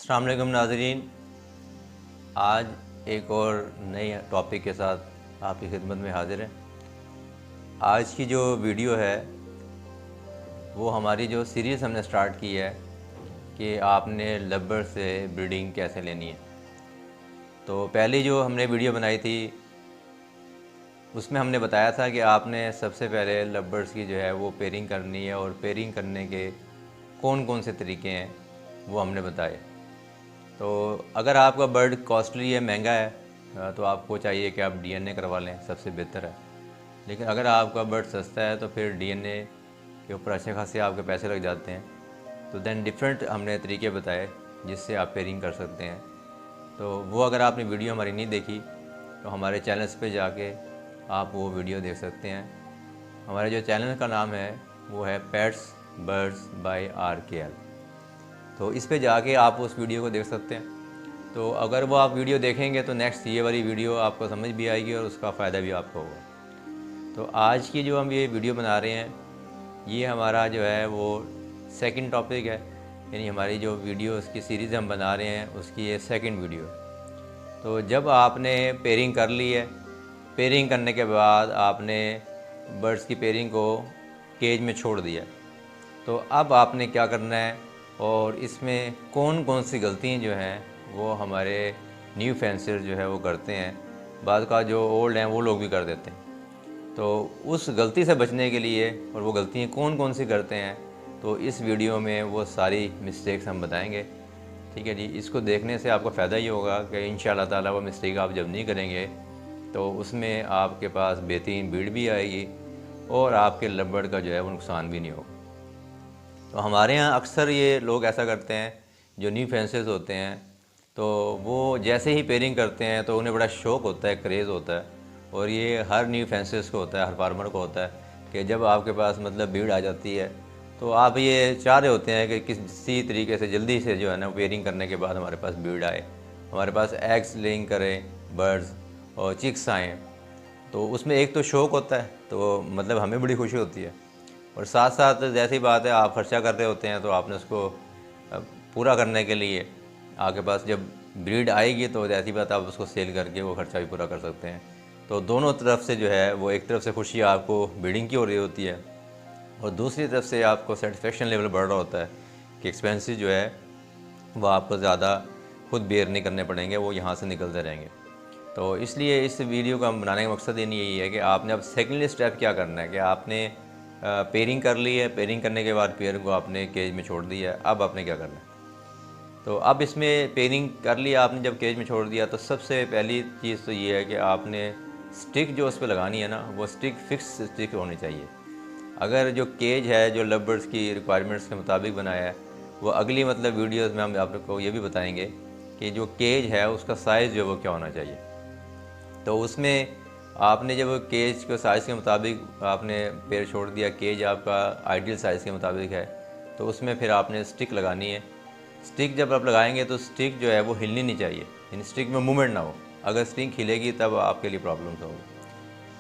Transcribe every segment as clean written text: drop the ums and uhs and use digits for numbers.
अस्सलाम वालेकुम नाज़रीन। आज एक और नए टॉपिक के साथ आपकी खिदमत में हाज़िर है। आज की जो वीडियो है वो हमारी जो सीरीज़ हमने स्टार्ट की है कि आपने लब्बर से ब्रीडिंग कैसे लेनी है। तो पहली जो हमने वीडियो बनाई थी उसमें हमने बताया था कि आपने सबसे पहले लब्बर्स की जो है वो पेयरिंग करनी है, और पेयरिंग करने के कौन कौन से तरीके हैं वो हमने बताए। तो अगर आपका बर्ड कॉस्टली है, महंगा है, तो आपको चाहिए कि आप डीएनए करवा लें, सबसे बेहतर है। लेकिन अगर आपका बर्ड सस्ता है तो फिर डीएनए के ऊपर अच्छे खासे आपके पैसे लग जाते हैं। तो दैन डिफरेंट हमने तरीके बताए जिससे आप पेयरिंग कर सकते हैं। तो वो अगर आपने वीडियो हमारी नहीं देखी तो हमारे चैनल्स पे जाके आप वो वीडियो देख सकते हैं। हमारे जो चैनल का नाम है वो है पेट्स बर्ड्स बाय RKL। तो इस पे जाके आप उस वीडियो को देख सकते हैं। तो अगर वो आप वीडियो देखेंगे तो नेक्स्ट ये वाली वीडियो आपको समझ भी आएगी और उसका फ़ायदा भी आपको होगा। तो आज की जो हम ये वीडियो बना रहे हैं ये हमारा जो है वो सेकंड टॉपिक है, यानी हमारी जो वीडियो की सीरीज़ हम बना रहे हैं उसकी ये सेकंड वीडियो। तो जब आपने पेयरिंग कर ली है, पेयरिंग करने के बाद आपने बर्ड्स की पेयरिंग को केज में छोड़ दिया, तो अब आपने क्या करना है और इसमें कौन कौन सी गलतियाँ जो हैं वो हमारे न्यू फेंसर जो है वो करते हैं। बाद का जो ओल्ड हैं वो लोग भी कर देते हैं। तो उस गलती से बचने के लिए, और वो गलतियाँ कौन कौन सी करते हैं, तो इस वीडियो में वो सारी मिस्टेक्स हम बताएंगे। ठीक है जी। इसको देखने से आपको फ़ायदा ये होगा कि इंशाअल्लाह ताला वो मिस्टेक आप जब नहीं करेंगे तो उसमें आपके पास बेहतरीन ब्रीड भी आएगी और आपके लब्बड़ का जो है वो नुकसान भी नहीं होगा। तो हमारे यहाँ अक्सर ये लोग ऐसा करते हैं, जो न्यू फेंसेस होते हैं, तो वो जैसे ही पेयरिंग करते हैं तो उन्हें बड़ा शौक़ होता है, क्रेज़ होता है। और ये हर न्यू फेंसेस को होता है, हर फार्मर को होता है कि जब आपके पास मतलब ब्रीड आ जाती है तो आप ये चाह रहे होते हैं कि किसी तरीके से जल्दी से जो है ना पेयरिंग करने के बाद हमारे पास ब्रीड आए, हमारे पास एग्स लेइंग करें बर्ड्स और चिक्स आएँ। तो उसमें एक तो शौक़ होता है, तो मतलब हमें बड़ी खुशी होती है। और साथ साथ जैसी बात है, आप खर्चा कर रहे होते हैं तो आपने उसको पूरा करने के लिए आपके पास जब ब्रीड आएगी तो जैसी बात आप उसको सेल करके वो खर्चा भी पूरा कर सकते हैं। तो दोनों तरफ से जो है वो, एक तरफ से खुशी आपको ब्रीडिंग की हो रही होती है और दूसरी तरफ से आपको सेटिस्फेक्शन लेवल बढ़ रहा होता है कि एक्सपेंसेस जो है वो आपको ज़्यादा खुद बेयर नहीं करने पड़ेंगे, वो यहाँ से निकलते रहेंगे। तो इसलिए इस वीडियो का बनाने का मकसद यही है कि आपने अब सेकेंडली स्टेप क्या करना है कि आपने पेयरिंग कर ली है, पेयरिंग करने के बाद पेयर को आपने केज में छोड़ दिया है। अब आपने क्या करना है, तो अब इसमें पेयरिंग कर लिया आपने, जब केज में छोड़ दिया तो सबसे पहली चीज़ तो ये है कि आपने स्टिक जो उस पर लगानी है ना, वो स्टिक फिक्स स्टिक होनी चाहिए। अगर जो केज है जो लव की रिक्वायरमेंट्स के मुताबिक बनाया है, वो अगली मतलब वीडियोस में हम आपको ये भी बताएंगे कि जो केज है उसका साइज़ जो है वो क्या होना चाहिए। तो उसमें आपने जब केज के साइज़ के मुताबिक आपने पेड़ छोड़ दिया, केज आपका आइडियल साइज़ के मुताबिक है, तो उसमें फिर आपने स्टिक लगानी है। स्टिक जब आप लगाएंगे तो स्टिक जो है वो हिलनी नहीं चाहिए, यानी स्टिक में मूवमेंट ना हो। अगर स्टिक हिलेगी तब आपके लिए प्रॉब्लम्स होगी।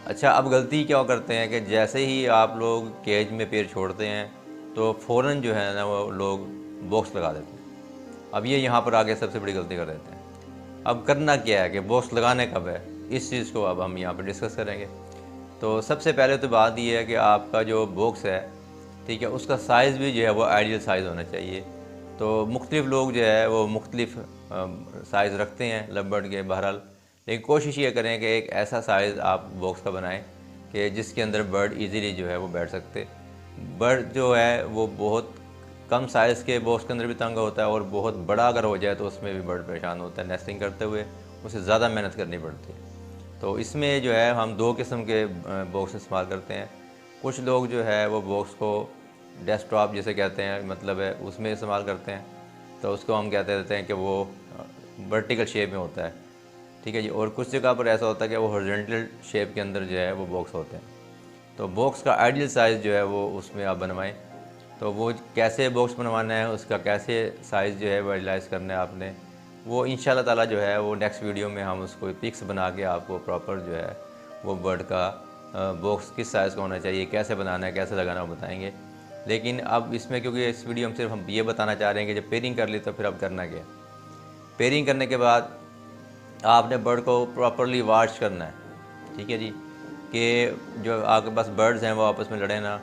अच्छा, अब गलती क्या करते हैं कि जैसे ही आप लोग केज में पेड़ छोड़ते हैं तो फ़ौरन जो है ना वो लोग बॉक्स लगा देते हैं। अब ये यहाँ पर आगे सबसे बड़ी गलती कर देते हैं। अब करना क्या है कि बॉक्स लगाने कब है, इस चीज़ को अब हम यहाँ पर डिस्कस करेंगे। तो सबसे पहले तो बात ये है कि आपका जो बॉक्स है, ठीक है, उसका साइज़ भी जो है वो आइडियल साइज़ होना चाहिए। तो मुख्तलिफ़ लोग जो है वो मुख्तलिफ़ साइज़ रखते हैं लवबर्ड के, बहरहाल। लेकिन कोशिश ये करें कि एक ऐसा साइज़ आप बॉक्स का बनाएं कि जिसके अंदर बर्ड इजीली जो है वो बैठ सकते। बर्ड जो है वो बहुत कम साइज़ के बॉक्स के अंदर भी तंग होता है, और बहुत बड़ा अगर हो जाए तो उसमें भी बर्ड परेशान होता है। नेस्टिंग करते हुए उसे ज़्यादा मेहनत करनी पड़ती है। तो इसमें जो है हम दो किस्म के बॉक्स इस्तेमाल करते हैं। कुछ लोग जो है वो बॉक्स को डेस्कटॉप जिसे कहते हैं, मतलब है उसमें इस्तेमाल करते हैं, तो उसको हम कहते रहते हैं कि वो वर्टिकल शेप में होता है। ठीक है जी। और कुछ जगह पर ऐसा होता है कि वो हॉरिजॉन्टल शेप के अंदर जो है वो बॉक्स होते हैं। तो बॉक्स का आइडियल साइज़ जो है वो उसमें आप बनवाएं। तो वो कैसे बॉक्स बनवाना है, उसका कैसे साइज़ जो है वो एनालाइज़ करना है आपने, वो इंशाल्लाह ताला जो है वो नेक्स्ट वीडियो में हम उसको पिक्स बना के आपको प्रॉपर जो है वो बर्ड का बॉक्स किस साइज़ का होना चाहिए, कैसे बनाना है, कैसे लगाना है, वो बताएंगे। लेकिन अब इसमें क्योंकि इस वीडियो में सिर्फ हम ये बताना चाह रहे हैं कि जब पेयरिंग कर ली तो फिर अब करना क्या है। पेयरिंग करने के बाद आपने बर्ड को प्रॉपरली वॉच करना है, ठीक है जी, कि जो आपके पास बर्ड्स हैं वो आपस में लड़े ना।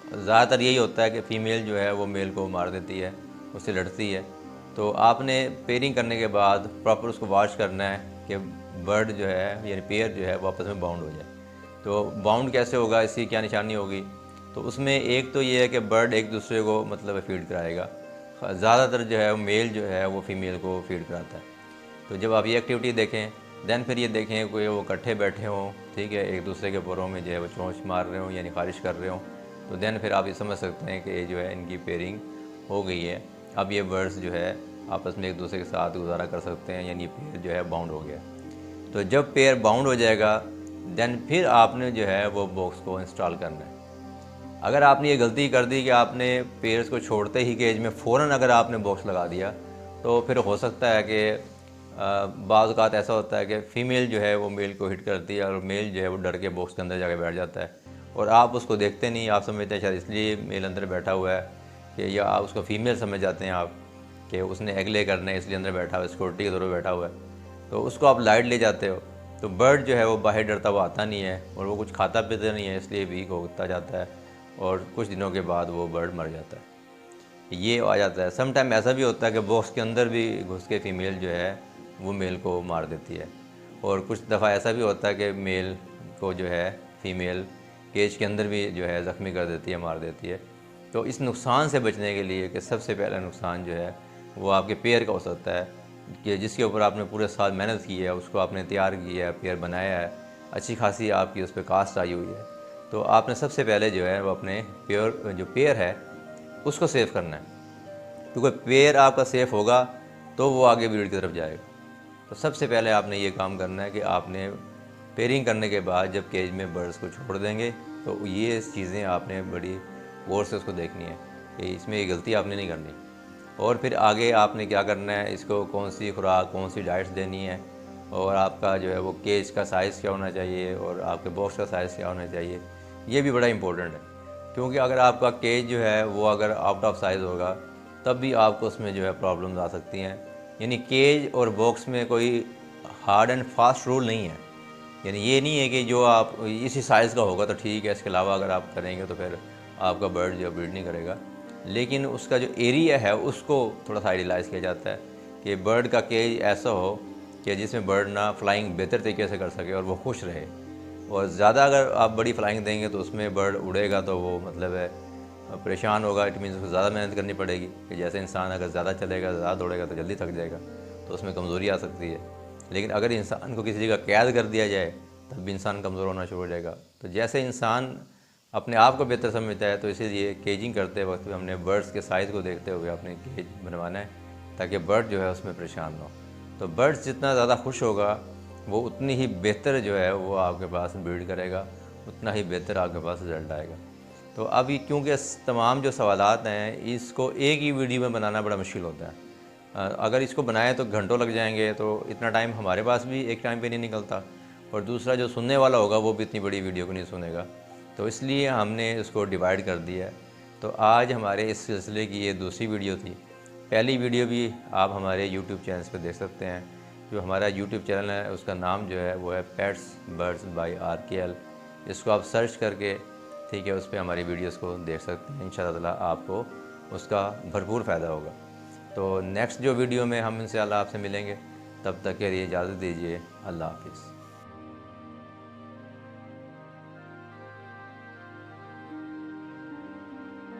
ज़्यादातर यही होता है कि फ़ीमेल जो है वो मेल को मार देती है, उससे लड़ती है। तो आपने पेयरिंग करने के बाद प्रॉपर उसको वॉच करना है कि बर्ड जो है यानी पेयर जो है वो आपस में बाउंड हो जाए। तो बाउंड कैसे होगा, इसकी क्या निशानी होगी? तो उसमें एक तो ये है कि बर्ड एक दूसरे को मतलब फीड कराएगा। ज़्यादातर जो है मेल जो है वो फीमेल को फीड कराता है। तो जब आप ये एक्टिविटी देखें, देन फिर ये देखें कोई वो इकट्ठे बैठे हों, ठीक है, एक दूसरे के परों में जो है वो चोंच मार रहे हों यानी खारिश कर रहे हों, तो देन फिर आप ये समझ सकते हैं कि ये जो है इनकी पेयरिंग हो गई है। अब ये बर्ड्स जो है आपस में एक दूसरे के साथ गुजारा कर सकते हैं, यानी पेयर जो है बाउंड हो गया। तो जब पेयर बाउंड हो जाएगा देन फिर आपने जो है वो बॉक्स को इंस्टॉल करना है। अगर आपने ये गलती कर दी कि आपने पेयर्स को छोड़ते ही केज में फ़ौरन अगर आपने बॉक्स लगा दिया, तो फिर हो सकता है कि बाज़ औक़ात ऐसा होता है कि फ़ीमेल जो है वो मेल को हिट करती है और मेल जो है वो डर के बॉक्स के अंदर जाके बैठ जाता है और आप उसको देखते नहीं। आप समझते हैं शायद इसलिए मेल अंदर बैठा हुआ है, कि या आप उसको फ़ीमेल समझ जाते हैं आप कि उसने एग ले करना है इसलिए अंदर बैठा हुआ है, सिक्योरिटी के तौर पर बैठा हुआ है। तो उसको आप लाइट ले जाते हो, तो बर्ड जो है वो बाहर डरता हुआ आता नहीं है और वो कुछ खाता पीता नहीं है, इसलिए वीक होता जाता है और कुछ दिनों के बाद वो बर्ड मर जाता है। ये आ जाता है। सम टाइम ऐसा भी होता है कि बॉक्स के अंदर भी घुस के फ़ीमेल जो है वो मेल को मार देती है और कुछ दफ़ा ऐसा भी होता है कि मेल को जो है फ़ीमेल केज के अंदर भी जो है ज़ख्मी कर देती है, मार देती है। तो इस नुकसान से बचने के लिए कि सबसे पहला नुकसान जो है वो आपके पेयर का हो सकता है कि जिसके ऊपर आपने पूरे साल मेहनत की है, उसको आपने तैयार किया है, पेयर बनाया है, अच्छी खासी आपकी उस पर कास्ट आई हुई है। तो आपने सबसे पहले जो है वो अपने पेयर है उसको सेव करना है, क्योंकि पेयर आपका सेफ होगा तो वो आगे ब्रीड की तरफ जाएगा। तो सबसे पहले आपने ये काम करना है कि आपने पेयरिंग करने के बाद जब केज में बर्ड्स को छोड़ देंगे तो ये चीज़ें आपने बड़ी गौर से उसको देखनी है कि इसमें ये गलती आपने नहीं करनी। और फिर आगे आपने क्या करना है, इसको कौन सी खुराक, कौन सी डाइट्स देनी है और आपका जो है वो केज का साइज़ क्या होना चाहिए और आपके बॉक्स का साइज़ क्या होना चाहिए, ये भी बड़ा इंपॉर्टेंट है। क्योंकि अगर आपका केज जो है वो अगर आउट ऑफ साइज़ होगा तब भी आपको उसमें जो है प्रॉब्लम्स आ सकती हैं। यानी केज और बॉक्स में कोई हार्ड एंड फास्ट रूल नहीं है। यानी ये नहीं है कि जो आप इसी साइज़ का होगा तो ठीक है, इसके अलावा अगर आप करेंगे तो फिर आपका बर्ड जो ब्रीड नहीं करेगा। लेकिन उसका जो एरिया है उसको थोड़ा सा आइडियलाइज़ किया जाता है कि बर्ड का केज ऐसा हो कि जिसमें बर्ड ना फ्लाइंग बेहतर तरीके से कर सके और वो खुश रहे। और ज़्यादा अगर आप बड़ी फ्लाइंग देंगे तो उसमें बर्ड उड़ेगा तो वो मतलब है परेशान होगा। इट मीन्स उसको ज़्यादा मेहनत करनी पड़ेगी कि जैसे इंसान अगर ज़्यादा चलेगा, ज़्यादा दौड़ेगा तो जल्दी थक जाएगा, तो उसमें कमज़ोरी आ सकती है। लेकिन अगर इंसान को किसी जगह कैद कर दिया जाए तब भी इंसान कमज़ोर होना शुरू हो जाएगा। तो जैसे इंसान अपने आप को बेहतर समझता है, तो इसीलिए केजिंग करते वक्त हमने बर्ड्स के साइज़ को देखते हुए अपने केज बनवाना है ताकि बर्ड जो है उसमें परेशान ना हो। तो बर्ड्स जितना ज़्यादा खुश होगा वो उतनी ही बेहतर जो है वो आपके पास ब्रीड करेगा, उतना ही बेहतर आपके पास रिज़ल्ट आएगा। तो अभी क्योंकि तमाम जो सवालात हैं इसको एक ही वीडियो में बनाना बड़ा मुश्किल होता है। अगर इसको बनाए तो घंटों लग जाएंगे, तो इतना टाइम हमारे पास भी एक टाइम पे नहीं निकलता और दूसरा जो सुनने वाला होगा वो भी इतनी बड़ी वीडियो को नहीं सुनेगा। तो इसलिए हमने इसको डिवाइड कर दिया है। तो आज हमारे इस सिलसिले की ये दूसरी वीडियो थी। पहली वीडियो भी आप हमारे यूट्यूब चैनल पर देख सकते हैं। जो हमारा यूट्यूब चैनल है उसका नाम जो है वो है पेट्स बर्ड्स बाय RKL। इसको आप सर्च करके ठीक है उस पर हमारी वीडियोस को देख सकते हैं। इंशाअल्लाह ताला आपको उसका भरपूर फ़ायदा होगा। तो नेक्स्ट जो वीडियो में हम इंशाअल्लाह आपसे मिलेंगे, तब तक के लिए इजाज़त दीजिए। अल्लाह हाफ़िज़।